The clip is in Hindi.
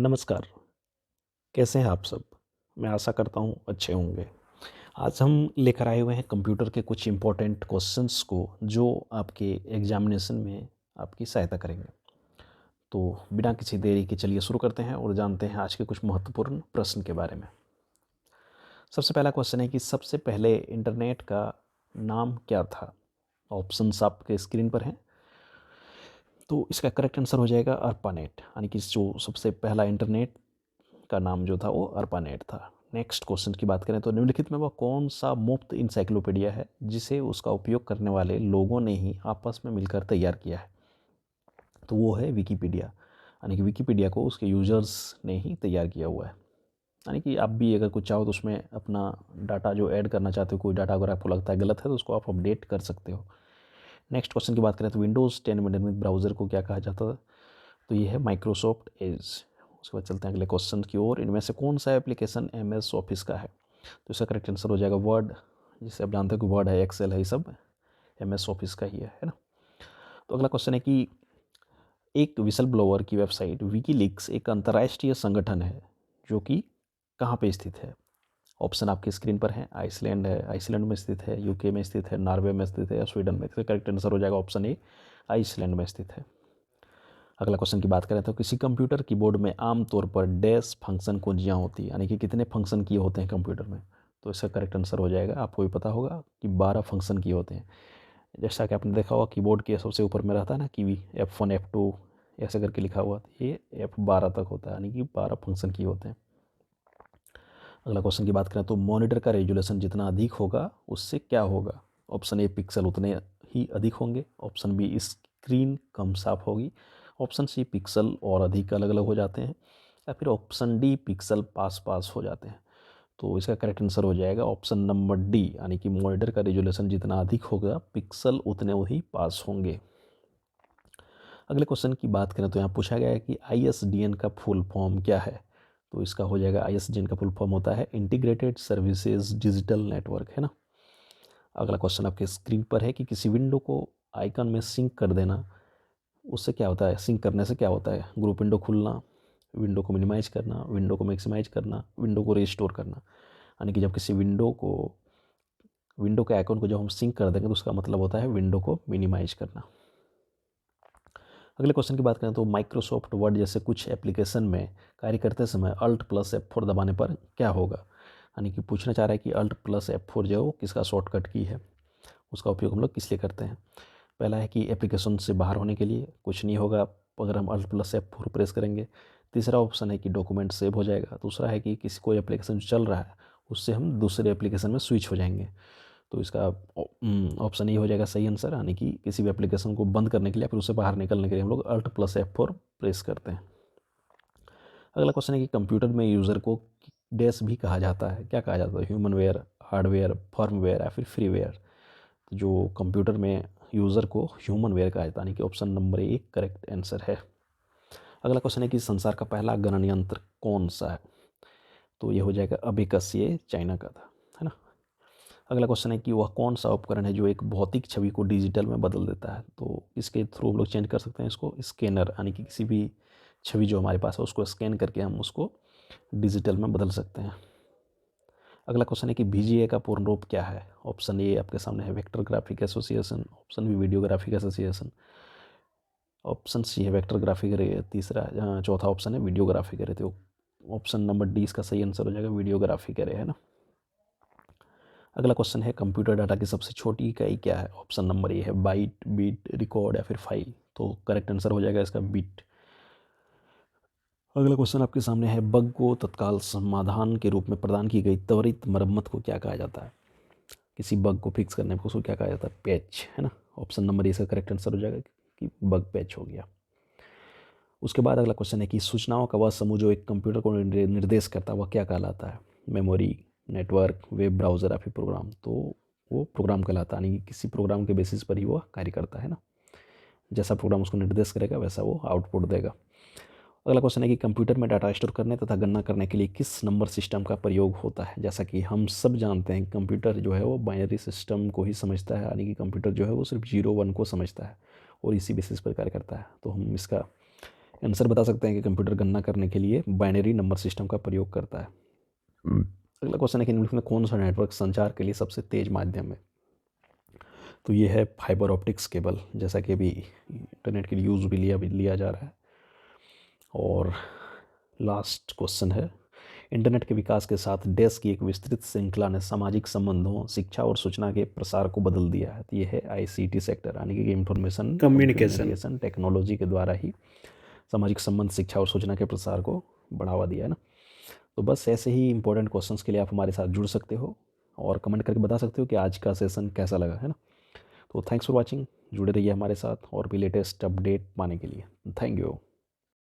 नमस्कार, कैसे हैं आप सब? मैं आशा करता हूँ अच्छे होंगे। आज हम लेकर आए हुए हैं कंप्यूटर के कुछ इम्पोर्टेंट क्वेश्चंस को जो आपके एग्जामिनेशन में आपकी सहायता करेंगे। तो बिना किसी देरी के चलिए शुरू करते हैं और जानते हैं आज के कुछ महत्वपूर्ण प्रश्न के बारे में। सबसे पहला क्वेश्चन है कि सबसे पहले इंटरनेट का नाम क्या था? ऑप्शंस आपके स्क्रीन पर हैं। तो इसका करेक्ट आंसर हो जाएगा अर्पानेट, यानी कि जो सबसे पहला इंटरनेट का नाम जो था वो अर्पानेट था। नेक्स्ट क्वेश्चन की बात करें तो निम्नलिखित में वह कौन सा मुफ्त इंसाइक्लोपीडिया है जिसे उसका उपयोग करने वाले लोगों ने ही आपस में मिलकर तैयार किया है? तो वो है विकीपीडिया, यानी कि विकीपीडिया को उसके यूजर्स ने ही तैयार किया हुआ है। यानी कि आप भी अगर कुछ चाहो तो उसमें अपना डाटा जो ऐड करना चाहते हो, कोई डाटा अगर आपको लगता है गलत है तो उसको आप अपडेट कर सकते हो। नेक्स्ट क्वेश्चन की बात करें तो विंडोज़ 10 में निर्मित ब्राउज़र को क्या कहा जाता है? तो ये है माइक्रोसॉफ्ट एज। उसके बाद चलते हैं अगले क्वेश्चन की ओर। इनमें से कौन सा एप्लीकेशन MS ऑफिस का है? तो इसका करेक्ट आंसर हो जाएगा वर्ड, जिसे आप जानते हो कि वर्ड है, एक्सेल है, ये सब MS ऑफिस का ही है ना। तो अगला क्वेश्चन है कि एक विसल ब्लोअर की वेबसाइट विकीलीक्स एक अंतर्राष्ट्रीय संगठन है जो कि कहाँ पे स्थित है? ऑप्शन आपकी स्क्रीन पर है। आइसलैंड है, आइसलैंड में स्थित है, UK में स्थित है, नॉर्वे में स्थित है या स्वीडन में? इसका करेक्ट आंसर हो जाएगा ऑप्शन ए, आइसलैंड में स्थित है। अगला क्वेश्चन की बात करें तो किसी कंप्यूटर कीबोर्ड में आमतौर पर डैश फंक्शन कुंजियाँ होती हैं, यानी कि कितने फंक्शन किए होते हैं कंप्यूटर में? तो इसका करेक्ट आंसर हो जाएगा, आपको भी पता होगा कि 12 फंक्शन किए होते हैं। जैसा कि आपने देखा होगा कीबोर्ड के सबसे ऊपर में रहता है ना कीवी, F1 F2 ऐसे करके लिखा हुआ, ये F12 तक होता है, यानी कि 12 फंक्शन किए होते हैं। अगला क्वेश्चन की बात करें तो मॉनिटर का रेजुलेशन जितना अधिक होगा उससे क्या होगा? ऑप्शन ए पिक्सल उतने ही अधिक होंगे, ऑप्शन बी स्क्रीन कम साफ होगी, ऑप्शन सी पिक्सल और अधिक अलग अलग हो जाते हैं, या फिर ऑप्शन डी पिक्सल पास पास हो जाते हैं। तो इसका करेक्ट आंसर हो जाएगा ऑप्शन नंबर डी, यानी कि मॉनिटर का रेजुलेशन जितना अधिक होगा पिक्सल उतने ही पास होंगे। अगले क्वेश्चन की बात करें तो यहाँ पूछा गया है कि ISDN का फुल फॉर्म क्या है? तो इसका हो जाएगा ISDN का फुल फॉर्म होता है इंटीग्रेटेड सर्विसेज डिजिटल नेटवर्क, है ना। अगला क्वेश्चन आपके स्क्रीन पर है कि किसी विंडो को आइकन में सिंक कर देना, उससे क्या होता है? सिंक करने से क्या होता है? ग्रुप विंडो खुलना, विंडो को मिनिमाइज करना, विंडो को मैक्सिमाइज करना, विंडो को रिस्टोर करना। यानी कि जब किसी विंडो के आइकन को जब हम सिंक कर देंगे तो उसका मतलब होता है विंडो को मिनिमाइज करना। अगले क्वेश्चन की बात करें तो माइक्रोसॉफ्ट वर्ड जैसे कुछ एप्लीकेशन में कार्य करते समय Alt+F4 दबाने पर क्या होगा? यानी कि पूछना चाह रहा है कि Alt+F4 जो है वो किसका शॉर्टकट की है, उसका उपयोग हम लोग किस लिए करते हैं? पहला है कि एप्लीकेशन से बाहर होने के लिए, कुछ नहीं होगा अगर हम Alt+F4 प्रेस करेंगे। तीसरा ऑप्शन है कि डॉक्यूमेंट सेव हो जाएगा। दूसरा है कि किसी कोई एप्लीकेशन चल रहा है उससे हम दूसरे एप्लीकेशन में स्विच हो जाएंगे। तो इसका ऑप्शन ये हो जाएगा सही आंसर, यानी कि किसी भी एप्लीकेशन को बंद करने के लिए फिर उससे बाहर निकलने के लिए हम लोग Alt+F4 प्रेस करते हैं। अगला क्वेश्चन है कि कंप्यूटर में यूज़र को डैश भी कहा जाता है, क्या कहा जाता है? ह्यूमनवेयर, हार्डवेयर, फर्मवेयर या फिर फ्रीवेयर? तो जो कंप्यूटर में यूज़र को ह्यूमनवेयर कहा जाता है, यानी कि option number A correct answer है। अगला क्वेश्चन है कि संसार का पहला गणनयंत्र कौन सा है? तो ये हो जाएगा अबेकस, ये चाइना का था, है ना। अगला क्वेश्चन है कि वह कौन सा उपकरण है जो एक भौतिक छवि को डिजिटल में बदल देता है? तो इसके थ्रू हम लोग चेंज कर सकते हैं इसको, स्कैनर, यानी कि किसी भी छवि जो हमारे पास है उसको स्कैन करके हम उसको डिजिटल में बदल सकते हैं। अगला क्वेश्चन है कि VGA का पूर्ण रूप क्या है? ऑप्शन ए आपके सामने है vector graphic association, option B video graphic association, option C है वेक्टर ग्राफिक एरे, चौथा ऑप्शन है वीडियो ग्राफिक एरे। तो ऑप्शन नंबर डी इसका सही आंसर हो जाएगा, वीडियो ग्राफिक एरे, है ना। अगला क्वेश्चन है कंप्यूटर डाटा की सबसे छोटी इकाई क्या है? ऑप्शन नंबर ए है बाइट, बिट, रिकॉर्ड या फिर फाइल। तो करेक्ट आंसर हो जाएगा इसका बिट। अगला क्वेश्चन आपके सामने है बग को तत्काल समाधान के रूप में प्रदान की गई त्वरित मरम्मत को क्या कहा जाता है? किसी बग को फिक्स करने को उसको क्या कहा जाता है? पैच, है ना। ऑप्शन नंबर ए इसका करेक्ट आंसर हो जाएगा कि बग पैच हो गया। उसके बाद अगला क्वेश्चन है कि सूचनाओं का वह समूह जो एक कंप्यूटर को निर्देश करता है वह क्या कहलाता है? मेमोरी, नेटवर्क, वेब ब्राउज़र या फिर प्रोग्राम? तो वो प्रोग्राम कहलाता है, यानी कि किसी प्रोग्राम के बेसिस पर ही वह कार्य करता है ना। जैसा प्रोग्राम उसको निर्देश करेगा वैसा वो आउटपुट देगा। अगला क्वेश्चन है कि कंप्यूटर में डाटा स्टोर करने तथा गणना करने के लिए किस नंबर सिस्टम का प्रयोग होता है? जैसा कि हम सब जानते हैं कंप्यूटर जो है वो बाइनरी सिस्टम को ही समझता है, यानी कि कंप्यूटर जो है वो सिर्फ 0 1 को समझता है और इसी बेसिस पर कार्य करता है। तो हम इसका आंसर बता सकते हैं कि कंप्यूटर गणना करने के लिए बाइनरी नंबर सिस्टम का प्रयोग करता है। अगला क्वेश्चन है कि निम्नलिखित में कौन सा नेटवर्क संचार के लिए सबसे तेज माध्यम है? तो ये है फाइबर ऑप्टिक्स केबल, जैसा कि अभी इंटरनेट के लिए यूज़ भी लिया जा रहा है। और लास्ट क्वेश्चन है, इंटरनेट के विकास के साथ डैश की एक विस्तृत श्रृंखला ने सामाजिक संबंधों, शिक्षा और सूचना के प्रसार को बदल दिया है। तो ये है आईसीटी सेक्टर, यानी कि इंफॉर्मेशन कम्युनिकेशन टेक्नोलॉजी के द्वारा ही सामाजिक संबंध, शिक्षा और सूचना के प्रसार को बढ़ावा दिया है ना। तो बस ऐसे ही इंपॉर्टेंट क्वेश्चंस के लिए आप हमारे साथ जुड़ सकते हो और कमेंट करके बता सकते हो कि आज का सेशन कैसा लगा, है ना। तो थैंक्स फॉर वॉचिंग, जुड़े रहिए हमारे साथ और भी लेटेस्ट अपडेट पाने के लिए। Thank you.